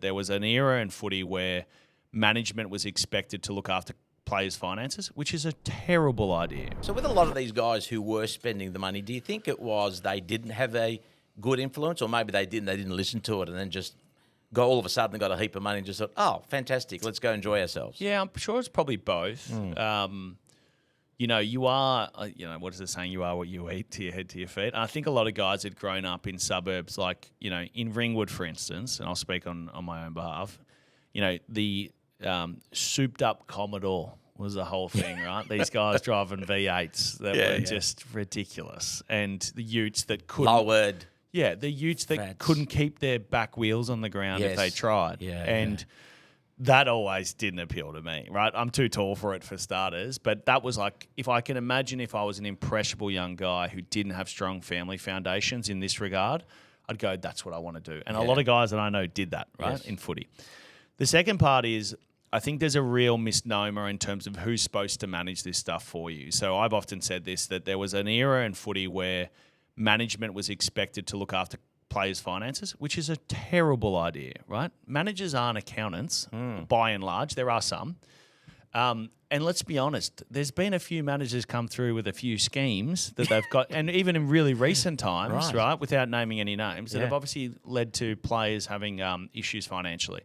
there was an era in footy where management was expected to look after players' finances, which is a terrible idea. So with a lot of these guys who were spending the money, do you think it was they didn't have a good influence, or maybe they didn't listen to it and then just all of a sudden got a heap of money and just thought, oh, fantastic, let's go enjoy ourselves? Yeah, I'm sure it's probably both. You are, what is the saying? You are what you eat, to your head, to your feet. And I think a lot of guys had grown up in suburbs like, in Ringwood, for instance, and I'll speak on my own behalf, the souped up Commodore was the whole thing, right? These guys driving V8s that were just ridiculous. And the utes that couldn't... Lowered. Yeah, the utes that couldn't keep their back wheels on the ground if they tried. That always didn't appeal to me, right? I'm too tall for it, for starters. But that was like, if I can imagine if I was an impressionable young guy who didn't have strong family foundations in this regard, I'd go, that's what I want to do. And a lot of guys that I know did that, right, in footy. The second part is, I think there's a real misnomer in terms of who's supposed to manage this stuff for you. So I've often said this, that there was an era in footy where management was expected to look after players' finances, which is a terrible idea, right? Managers aren't accountants, by and large. There are some. And let's be honest, there's been a few managers come through with a few schemes that they've got, and even in really recent times, right, without naming any names, that have obviously led to players having issues financially.